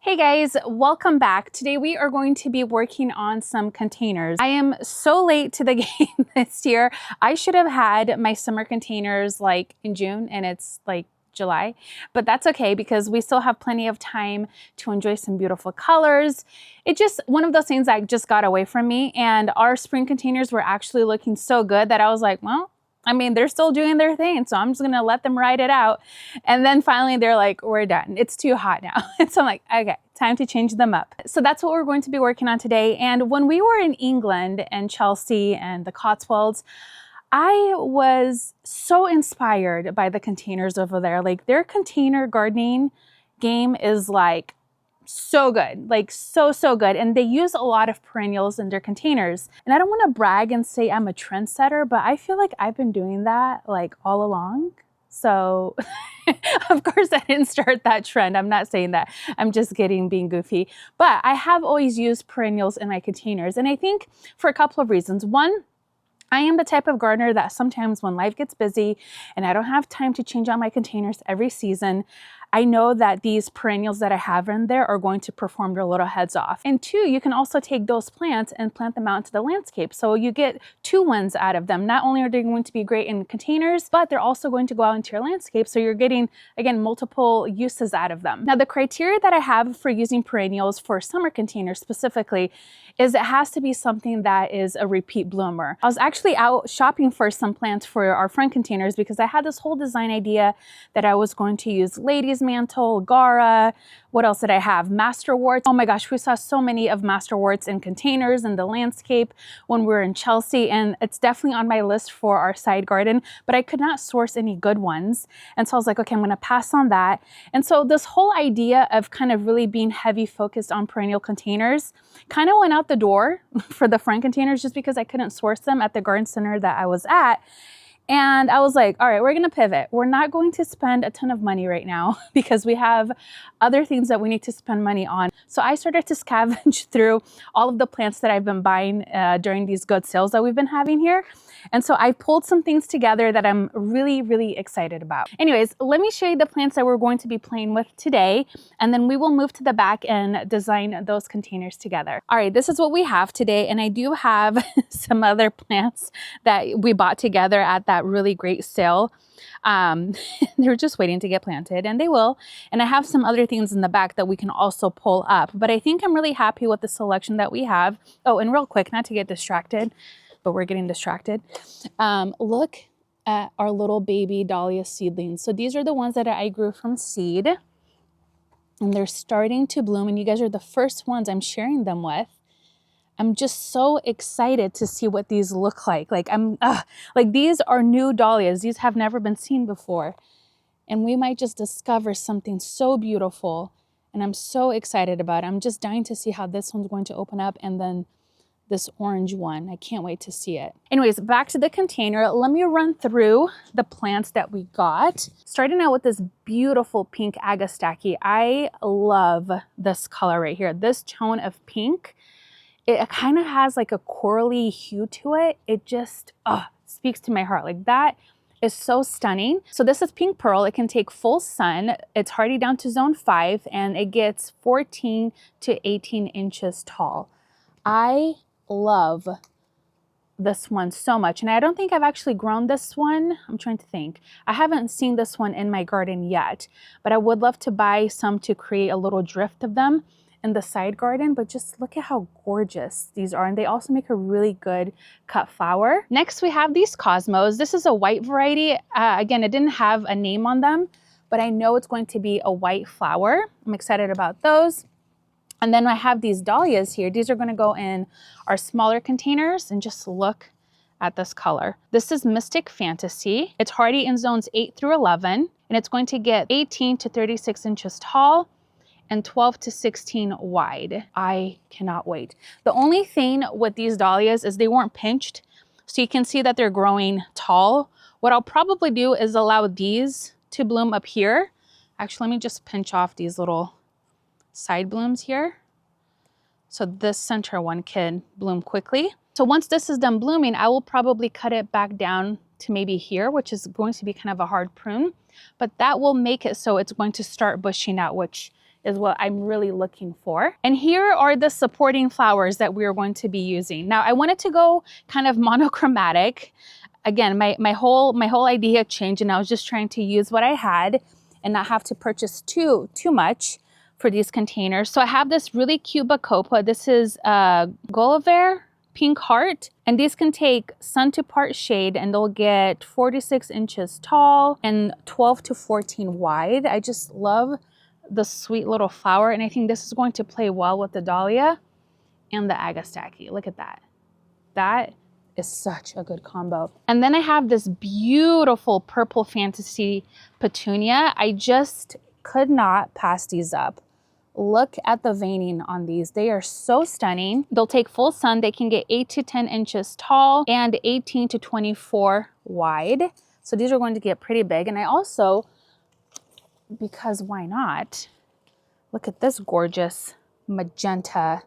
Hey guys, welcome back. Today we are going to be working on some containers. I am so late to the game this year. I should have had my summer containers like in June and it's like July, but that's okay because we still have plenty of time to enjoy some beautiful colors. It just, one of those things that just got away from me, and our spring containers were actually looking so good that I was like, well, I mean, they're still doing their thing, so I'm just gonna let them ride it out. And then finally they're like, we're done. It's too hot now. And so I'm like, okay, time to change them up. So that's what we're going to be working on today. And when we were in England and Chelsea and the Cotswolds, I was so inspired by the containers over there. Like their container gardening game is like so good, like so good. And they use a lot of perennials in their containers. And I don't want to brag and say I'm a trendsetter, but I feel like I've been doing that like all along. So of course I didn't start that trend. I'm not saying that. I'm just kidding, being goofy. But I have always used perennials in my containers. And I think for a couple of reasons. One, I am the type of gardener that sometimes when life gets busy and I don't have time to change out my containers every season, I know that these perennials that I have in there are going to perform their little heads off. And two, you can also take those plants and plant them out into the landscape. So you get two wins out of them. Not only are they going to be great in containers, but they're also going to go out into your landscape. So you're getting, again, multiple uses out of them. Now, the criteria that I have for using perennials for summer containers specifically is it has to be something that is a repeat bloomer. I was actually out shopping for some plants for our front containers because I had this whole design idea that I was going to use ladies mantle, Gara. What else did I have? Masterworts. Oh my gosh, we saw so many of masterworts in containers in the landscape when we were in Chelsea, and it's definitely on my list for our side garden, but I could not source any good ones. And so I was like, okay, I'm gonna pass on that. And so this whole idea of kind of really being heavy focused on perennial containers kind of went out the door for the front containers just because I couldn't source them at the garden center that I was at. And I was like, all right, we're going to pivot. We're not going to spend a ton of money right now because we have other things that we need to spend money on. So I started to scavenge through all of the plants that I've been buying during these good sales that we've been having here. And so I pulled some things together that I'm really excited about. Anyways, let me show you the plants that we're going to be playing with today, and then we will move to the back and design those containers together. All right, this is what we have today, and I do have some other plants that we bought together at that really great sale. They're just waiting to get planted, and they will. And I have some other things in the back that we can also pull up, but I think I'm really happy with the selection that we have. Oh, and real quick, not to get distracted, but we're getting distracted. Look at our little baby dahlia seedlings. So these are the ones that I grew from seed, and they're starting to bloom, and you guys are the first ones I'm sharing them with. I'm just so excited to see what these look like. Like these are new dahlias. These have never been seen before. And we might just discover something so beautiful. And I'm so excited about it. I'm just dying to see how this one's going to open up, and then this orange one. I can't wait to see it. Anyways, back to the container. Let me run through the plants that we got. Starting out with this beautiful pink Agastache. I love this color right here. This tone of pink. It kind of has like a corally hue to it. It just speaks to my heart. Like that is so stunning. So this is pink pearl. It can take full sun. It's hardy down to zone 5, and it gets 14 to 18 inches tall. I love this one so much. And I don't think I've actually grown this one. I'm trying to think. I haven't seen this one in my garden yet, but I would love to buy some to create a little drift of them in the side garden. But just look at how gorgeous these are, and they also make a really good cut flower. Next we have these Cosmos. This is a white variety. Again, it didn't have a name on them, but I know it's going to be a white flower. I'm excited about those. And then I have these dahlias here. These are going to go in our smaller containers, and just look at this color. This is Mystic Fantasy. It's hardy in zones 8 through 11, and it's going to get 18 to 36 inches tall and 12 to 16 wide. I cannot wait. The only thing with these dahlias is they weren't pinched, so you can see that they're growing tall. What I'll probably do is allow these to bloom up here. Actually, let me just pinch off these little side blooms here, so this center one can bloom quickly. So once this is done blooming, I will probably cut it back down to maybe here, which is going to be kind of a hard prune, but that will make it so it's going to start bushing out, which is what I'm really looking for. And here are the supporting flowers that we're going to be using. Now I wanted to go kind of monochromatic. Again, my whole idea changed, and I was just trying to use what I had and not have to purchase too much for these containers. So I have this really cute bacopa. This is Gulliver Pink Heart, and these can take sun to part shade, and they'll get 46 inches tall and 12 to 14 wide. I just love the sweet little flower, and I think this is going to play well with the dahlia and the agastachy. Look at that. That is such a good combo. And then I have this beautiful purple fantasy petunia. I just could not pass these up. Look at the veining on these. They are so stunning. They'll take full sun. They can get 8 to 10 inches tall and 18 to 24 wide. So these are going to get pretty big. And I also, because why not? Look at this gorgeous magenta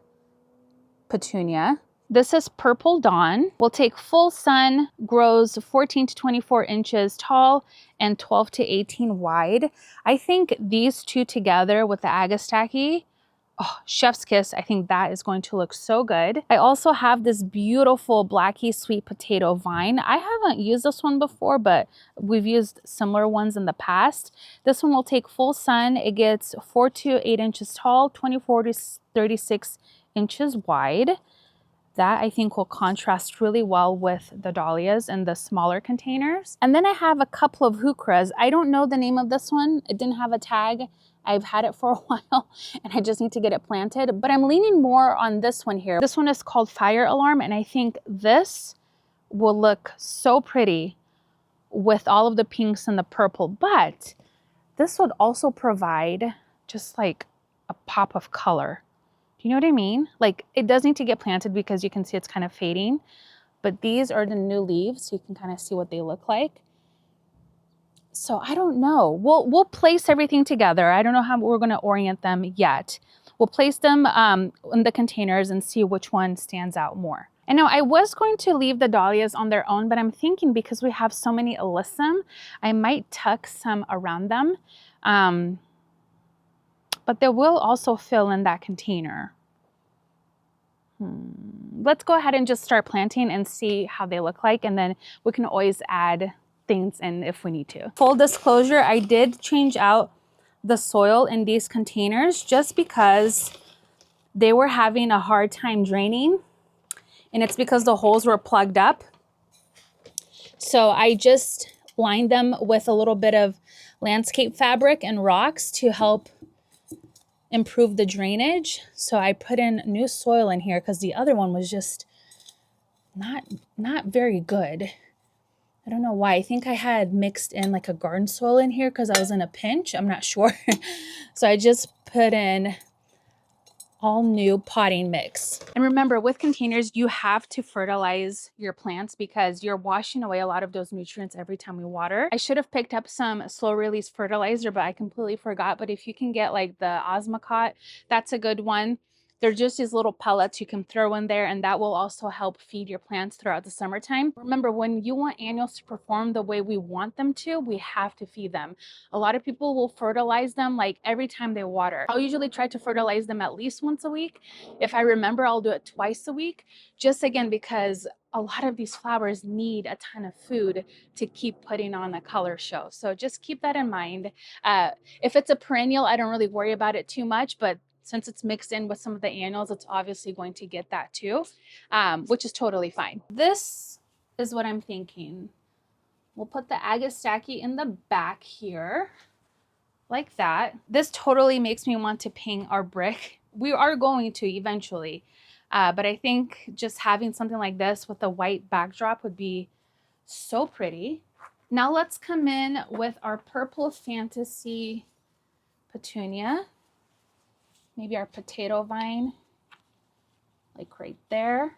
petunia. This is Purple Dawn. Will take full sun, grows 14 to 24 inches tall and 12 to 18 wide. I think these two together with the agastachy, oh, chef's kiss. I think that is going to look so good. I also have this beautiful Blackie sweet potato vine. I haven't used this one before, but we've used similar ones in the past. This one will take full sun. It gets 4 to 8 inches tall, 24 to 36 inches wide. That I think will contrast really well with the dahlias and the smaller containers. And then I have a couple of heucheras. I don't know the name of this one. It didn't have a tag. I've had it for a while and I just need to get it planted, but I'm leaning more on this one here. This one is called Fire Alarm, and I think this will look so pretty with all of the pinks and the purple, but this would also provide just like a pop of color. Do you know what I mean? Like, it does need to get planted because you can see it's kind of fading, but these are the new leaves, so you can kind of see what they look like. So I don't know. We'll place everything together. I don't know how we're going to orient them yet. We'll place them in the containers and see which one stands out more. And now I was going to leave the dahlias on their own, but I'm thinking because we have so many alyssum, I might tuck some around them. But they will also fill in that container. Let's go ahead and just start planting and see how they look like, and then we can always add things in if we need to. Full disclosure, I did change out the soil in these containers just because they were having a hard time draining, and it's because the holes were plugged up. So I just lined them with a little bit of landscape fabric and rocks to help improve the drainage. So I put in new soil in here because the other one was just not very good. I don't know why. I think I had mixed in like a garden soil in here because I was in a pinch. I'm not sure. So I just put in all new potting mix. And remember, with containers, you have to fertilize your plants because you're washing away a lot of those nutrients every time we water. I should have picked up some slow release fertilizer, but I completely forgot. But if you can get like the Osmocote, that's a good one. They're just these little pellets you can throw in there, and that will also help feed your plants throughout the summertime. Remember, when you want annuals to perform the way we want them to, we have to feed them. A lot of people will fertilize them like every time they water. I'll usually try to fertilize them at least once a week. If I remember, I'll do it twice a week, just again because a lot of these flowers need a ton of food to keep putting on a color show. So just keep that in mind. If it's a perennial, I don't really worry about it too much, but since it's mixed in with some of the annuals, it's obviously going to get that too, which is totally fine. This is what I'm thinking. We'll put the agastachy in the back here, like that. This totally makes me want to paint our brick. We are going to eventually, but I think just having something like this with a white backdrop would be so pretty. Now let's come in with our purple fantasy petunia. Maybe our potato vine, like right there.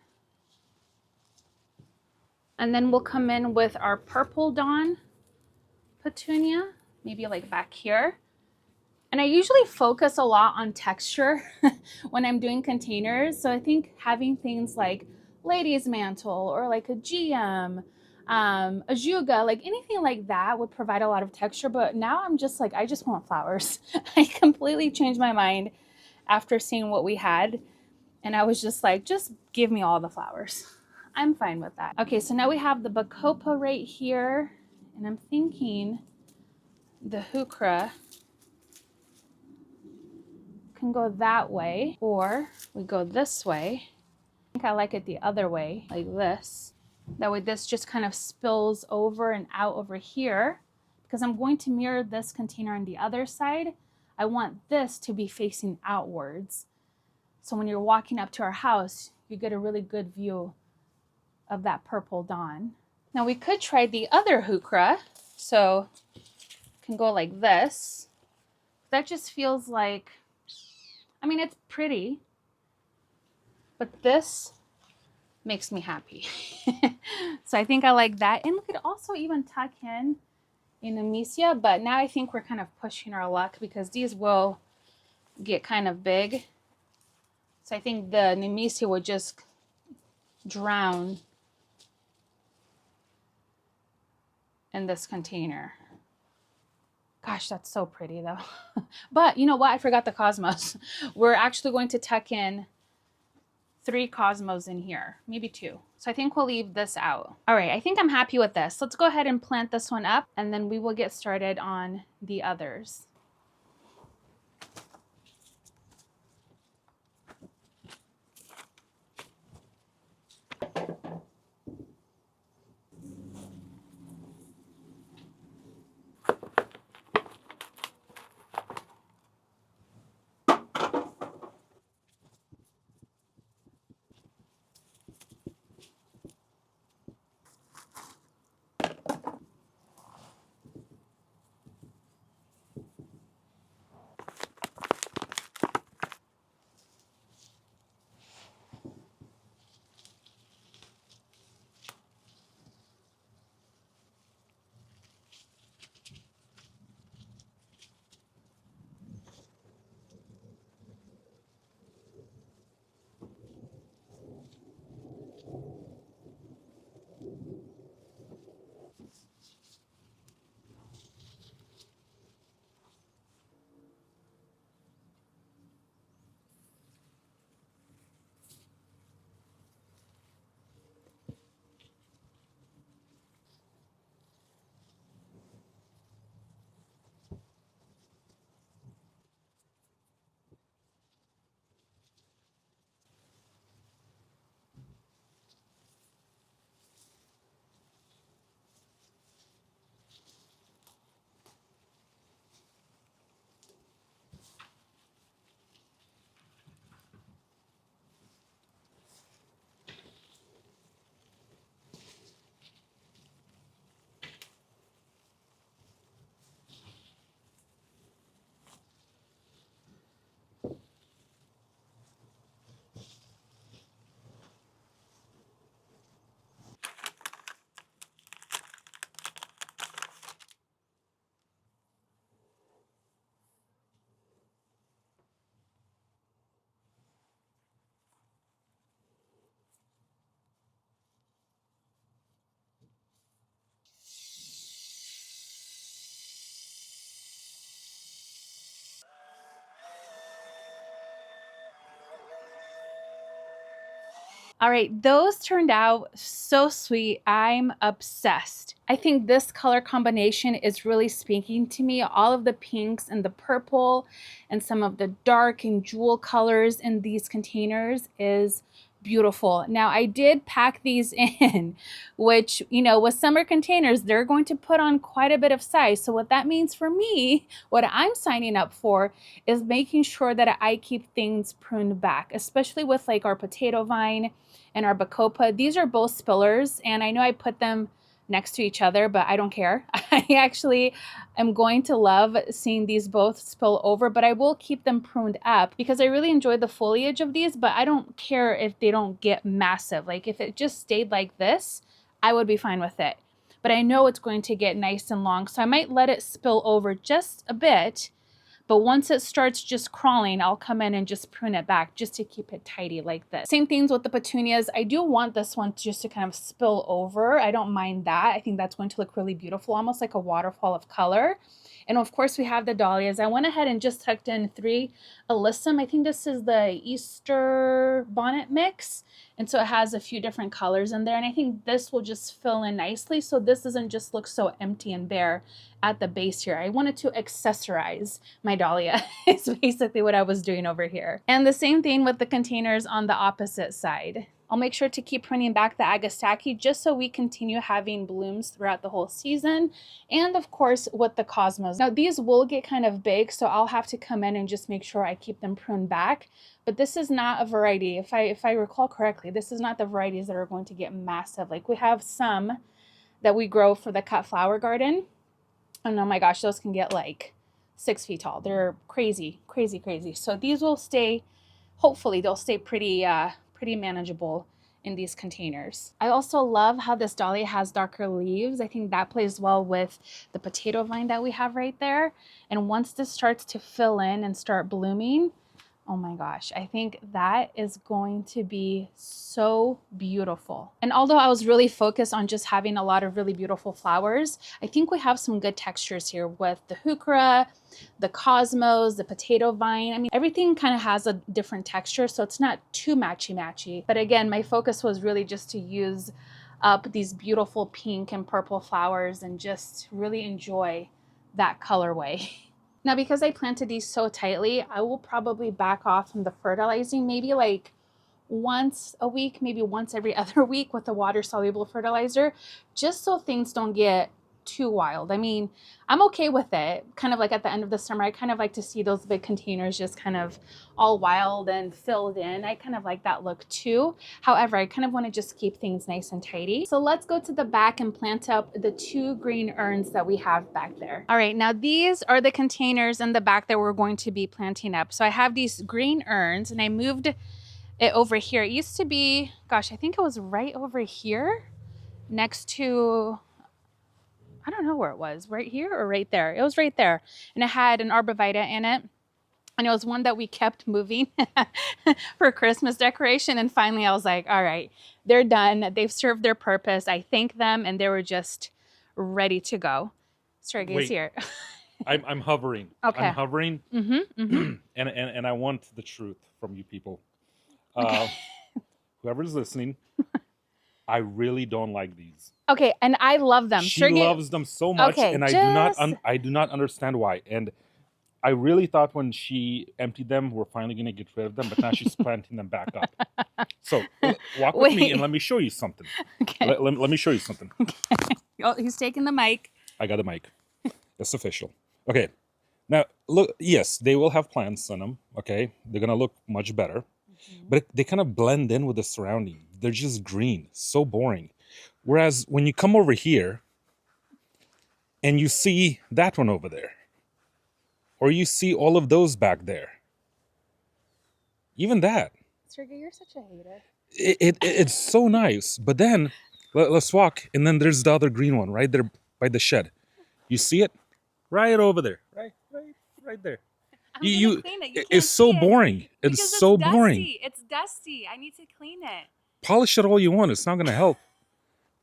And then we'll come in with our purple dawn petunia, maybe like back here. And I usually focus a lot on texture when I'm doing containers. So I think having things like lady's mantle or like a GM, ajuga, like anything like that would provide a lot of texture. But now I'm just like, I just want flowers. I completely changed my mind after seeing what we had. And I was just like, just give me all the flowers. I'm fine with that. Okay, so now we have the bacopa right here. And I'm thinking the heuchera can go that way, or we go this way. I think I like it the other way, like this. That way this just kind of spills over and out over here. Because I'm going to mirror this container on the other side, I want this to be facing outwards. So when you're walking up to our house, you get a really good view of that purple dawn. Now we could try the other heuchera. So it can go like this. That just feels like, I mean, it's pretty, but this makes me happy. So I think I like that. And we could also even tuck in Nemesia, but now I think we're kind of pushing our luck because these will get kind of big. So I think the Nemesia would just drown in this container. Gosh, that's so pretty though. But you know what? I forgot the cosmos. We're actually going to tuck in 3 cosmos in here, maybe 2. So I think we'll leave this out. All right, I think I'm happy with this. Let's go ahead and plant this one up and then we will get started on the others. All right, those turned out so sweet. I'm obsessed. I think this color combination is really speaking to me. All of the pinks and the purple and some of the dark and jewel colors in these containers is beautiful. Now I did pack these in, which, you know, with summer containers, they're going to put on quite a bit of size. So what that means for me, what I'm signing up for is making sure that I keep things pruned back, especially with like our potato vine and our bacopa. These are both spillers, and I know I put them next to each other, but I don't care. I actually am going to love seeing these both spill over, but I will keep them pruned up because I really enjoy the foliage of these, but I don't care if they don't get massive. Like if it just stayed like this, I would be fine with it. But I know it's going to get nice and long, so I might let it spill over just a bit But once it starts just crawling, I'll come in and just prune it back just to keep it tidy like this. Same things with the petunias. I do want this one just to kind of spill over. I don't mind that. I think that's going to look really beautiful, almost like a waterfall of color. And of course we have the dahlias. I went ahead and just tucked in 3 alyssum. I think this is the Easter bonnet mix. And so it has a few different colors in there. And I think this will just fill in nicely. So this doesn't just look so empty and bare at the base here. I wanted to accessorize my dahlia is basically what I was doing over here. And the same thing with the containers on the opposite side. I'll make sure to keep pruning back the Agastaki just so we continue having blooms throughout the whole season. And of course with the cosmos. Now these will get kind of big, so I'll have to come in and just make sure I keep them pruned back. But this is not a variety. If I recall correctly, this is not the varieties that are going to get massive. Like we have some that we grow for the cut flower garden. And oh my gosh, those can get like 6 feet tall. They're crazy, crazy, crazy. So these will stay, hopefully they'll stay pretty manageable in these containers. I also love how this dahlia has darker leaves. I think that plays well with the potato vine that we have right there. And once this starts to fill in and start blooming, oh my gosh, I think that is going to be so beautiful. And although I was really focused on just having a lot of really beautiful flowers, I think we have some good textures here with the heuchera, the cosmos, the potato vine. I mean, everything kind of has a different texture, so it's not too matchy-matchy. But again, my focus was really just to use up these beautiful pink and purple flowers and just really enjoy that colorway. Now, because I planted these so tightly, I will probably back off from the fertilizing maybe like once a week, maybe once every other week with the water-soluble fertilizer, just so things don't get too wild. I mean, I'm okay with it. Kind of like at the end of the summer, I kind of like to see those big containers just kind of all wild and filled in. I kind of like that look too. However, I kind of want to just keep things nice and tidy. So let's go to the back and plant up the 2 green urns that we have back there. All right, now these are the containers in the back that we're going to be planting up. So I have these green urns and I moved it over here. It used to be, gosh, I think it was right over here next to, I don't know where it was, right here or right there. It was right there. And it had an arborvitae in it. And it was one that we kept moving for Christmas decoration. And finally I was like, all right, they're done. They've served their purpose. I thanked them and they were just ready to go. Sergey's here. I'm hovering. Okay. I'm hovering. And I want the truth from you people. Whoever's listening, I really don't like these. Okay, and I love them. She loves them so much, okay, and I do not understand why. And I really thought when she emptied them, we're finally going to get rid of them, but now she's planting them back up. So walk with me and let me show you something. Okay. Let me show you something. Okay. Oh, he's taking the mic. I got the mic. It's official. Okay. Now, look, yes, they will have plants on them, okay? They're going to look much better. But they kind of blend in with the surrounding. They're just green. So boring. Whereas when you come over here and you see that one over there, or you see all of those back there, even that. Sergey, you're such a hater. It's so nice. But then, let's walk, and then there's the other green one right there by the shed. You see it? Right over there. Right there. You clean it. It's so boring. It's so boring. It's dusty. I need to clean it. Polish it all you want. It's not going to help.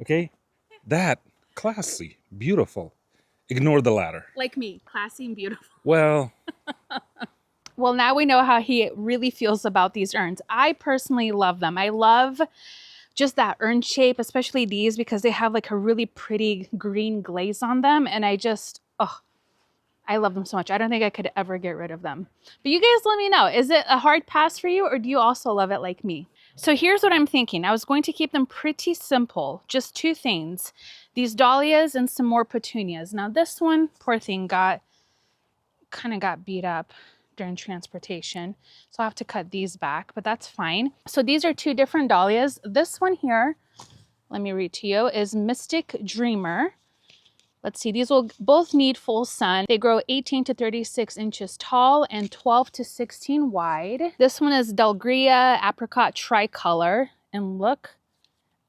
Okay? That, classy, beautiful. Ignore the latter. Like me, classy and beautiful. Well. Well, now we know how he really feels about these urns. I personally love them. I love just that urn shape, especially these, because they have like a really pretty green glaze on them. And I just, I love them so much. I don't think I could ever get rid of them. But you guys let me know. Is it a hard pass for you, or do you also love it like me? So here's what I'm thinking. I was going to keep them pretty simple. Just 2 things. These dahlias and some more petunias. Now this one, poor thing, kind of got beat up during transportation. So I'll have to cut these back, but that's fine. So these are 2 different dahlias. This one here, let me read to you, is Mystic Dreamer. Let's see, these will both need full sun. They grow 18 to 36 inches tall and 12 to 16 wide. This one is Delgria Apricot Tricolor. And look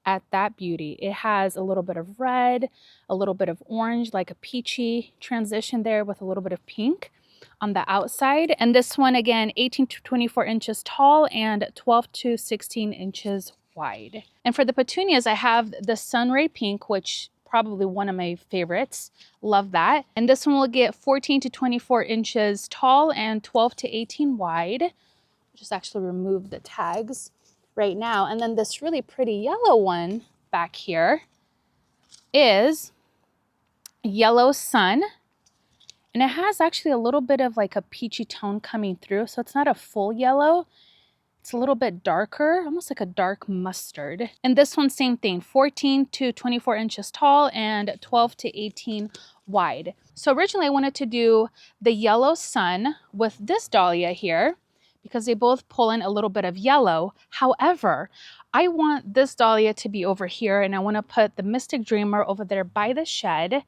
at that beauty. It has a little bit of red, a little bit of orange, like a peachy transition there with a little bit of pink. on the outside. And this one, again, 18 to 24 inches tall and 12 to 16 inches wide. And for the petunias, I have the Sunray Pink, which probably one of my favorites. Love that. And this one will get 14 to 24 inches tall and 12 to 18 wide. Just actually remove the tags right now. And then this really pretty yellow one back here is Yellow Sun. And it has actually a little bit of like a peachy tone coming through. So it's not a full yellow. It's a little bit darker, almost like a dark mustard. And this one, same thing, 14 to 24 inches tall and 12 to 18 wide. So originally I wanted to do the Yellow Sun with this dahlia here because they both pull in a little bit of yellow. However, I want this dahlia to be over here, and I want to put the Mystic Dreamer over there by the shed.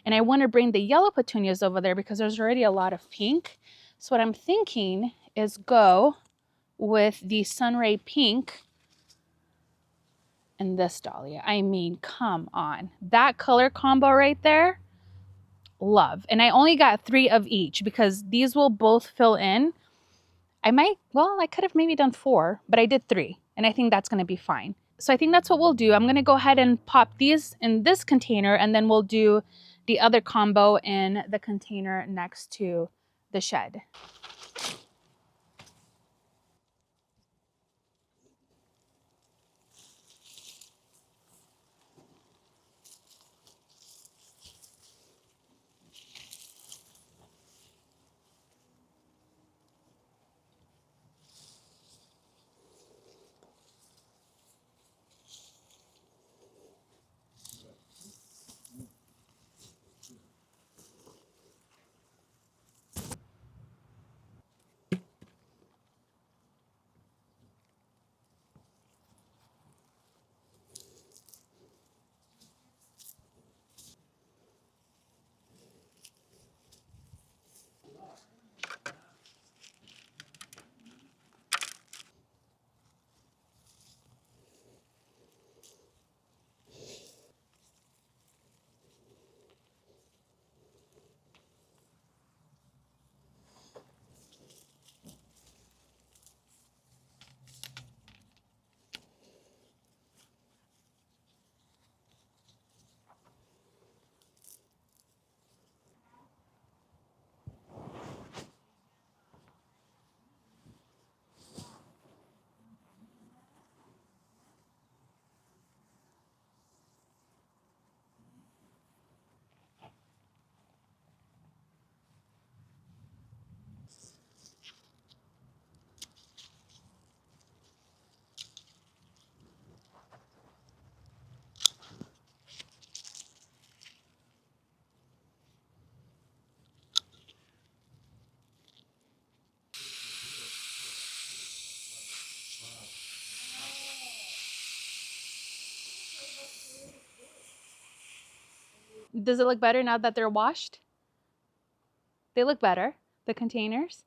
And I want to bring the yellow petunias over there because there's already a lot of pink. So what I'm thinking is go with the Sunray Pink and this dahlia. I mean, come on. That color combo right there, love. And I only got 3 of each because these will both fill in. I could have maybe done 4, but I did 3. And I think that's going to be fine. So I think that's what we'll do. I'm going to go ahead and pop these in this container, and then we'll do the other combo in the container next to the shed. Does it look better now that they're washed? They look better, the containers.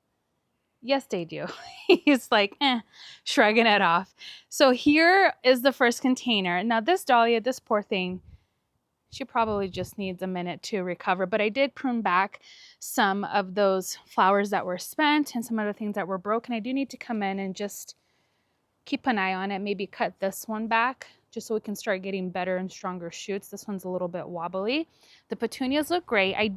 Yes, they do. He's like, shrugging it off. So here is the first container. Now this dahlia, this poor thing, she probably just needs a minute to recover. But I did prune back some of those flowers that were spent and some other things that were broken. I do need to come in and just keep an eye on it. Maybe cut this one back just so we can start getting better and stronger shoots. This one's a little bit wobbly. The petunias look great. I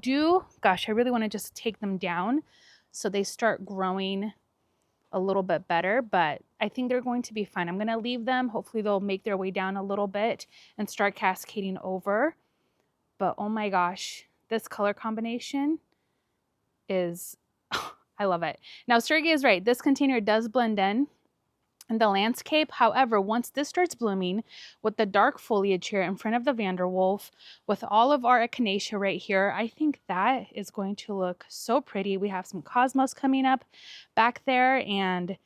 really want to just take them down so they start growing a little bit better, but I think they're going to be fine. I'm going to leave them. Hopefully they'll make their way down a little bit and start cascading over. But oh my gosh, this color combination is, I love it. Now Sergey is right. This container does blend in the landscape. However, once this starts blooming with the dark foliage here in front of the Vanderwolf, with all of our echinacea right here, I think that is going to look so pretty. We have some cosmos coming up back there and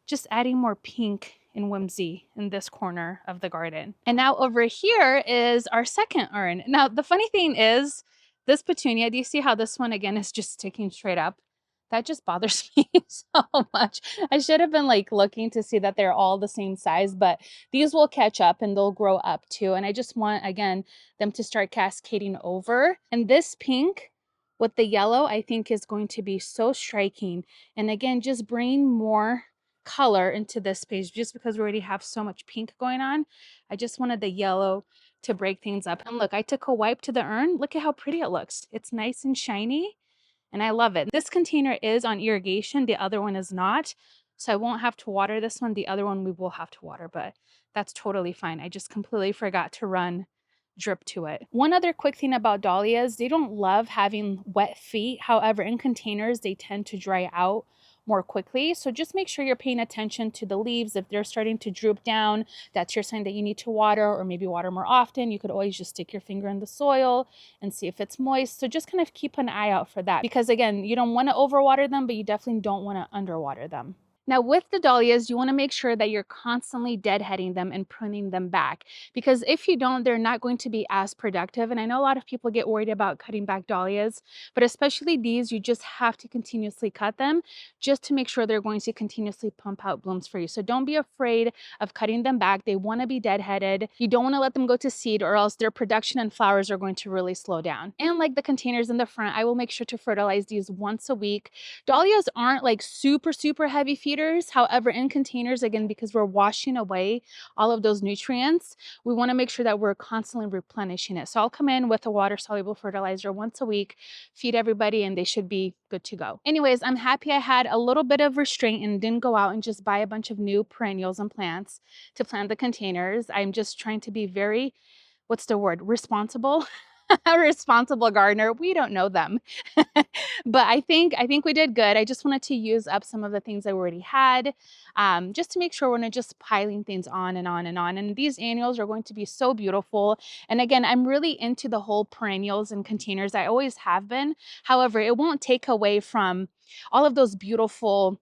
just adding more pink and whimsy in this corner of the garden. And now over here is our second urn. Now, the funny thing is this petunia, do you see how this one again is just sticking straight up? That just bothers me so much. I should have been like looking to see that they're all the same size, but these will catch up and they'll grow up too. And I just want, again, them to start cascading over. And this pink with the yellow, I think is going to be so striking. And again, just bring more color into this space just because we already have so much pink going on. I just wanted the yellow to break things up. And look, I took a wipe to the urn. Look at how pretty it looks. It's nice and shiny and I love it. This container is on irrigation. The other one is not. So I won't have to water this one. The other one we will have to water, but that's totally fine. I just completely forgot to run drip to it. One other quick thing about dahlias, they don't love having wet feet. However, in containers, they tend to dry out more quickly. So just make sure you're paying attention to the leaves. If they're starting to droop down, that's your sign that you need to water, or maybe water more often. You could always just stick your finger in the soil and see if it's moist. So just kind of keep an eye out for that, because again, you don't want to overwater them, but you definitely don't want to underwater them. Now with the dahlias, you want to make sure that you're constantly deadheading them and pruning them back, because if you don't, they're not going to be as productive. And I know a lot of people get worried about cutting back dahlias, but especially these, you just have to continuously cut them just to make sure they're going to continuously pump out blooms for you. So don't be afraid of cutting them back. They want to be deadheaded. You don't want to let them go to seed, or else their production and flowers are going to really slow down. And like the containers in the front, I will make sure to fertilize these once a week. Dahlias aren't like super heavy feeders. However, in containers, again, because we're washing away all of those nutrients, we want to make sure that we're constantly replenishing it. So I'll come in with a water soluble fertilizer once a week, feed everybody, and they should be good to go. Anyways, I'm happy I had a little bit of restraint and didn't go out and just buy a bunch of new perennials and plants to plant the containers. I'm just trying to be very, what's the word, responsible. A responsible gardener. We don't know them. But I think we did good. I just wanted to use up some of the things I already had, just to make sure we're not just piling things on and on and on. And these annuals are going to be so beautiful. And again, I'm really into the whole perennials and containers. I always have been. However, it won't take away from all of those beautiful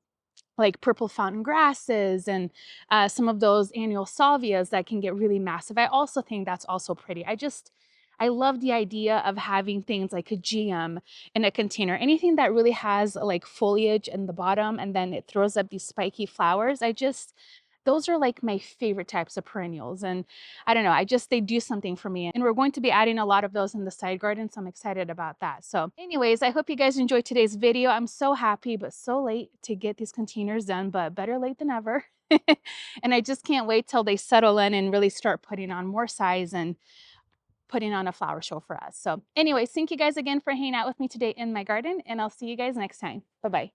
like purple fountain grasses and some of those annual salvias that can get really massive. I also think that's also pretty. I love the idea of having things like a GM in a container, anything that really has like foliage in the bottom and then it throws up these spiky flowers. Those are like my favorite types of perennials. And I don't know, they do something for me. And we're going to be adding a lot of those in the side garden. So I'm excited about that. So anyways, I hope you guys enjoyed today's video. I'm so happy, but so late to get these containers done, but better late than never. And I just can't wait till they settle in and really start putting on more size and putting on a flower show for us. So anyways, thank you guys again for hanging out with me today in my garden, and I'll see you guys next time. Bye-bye.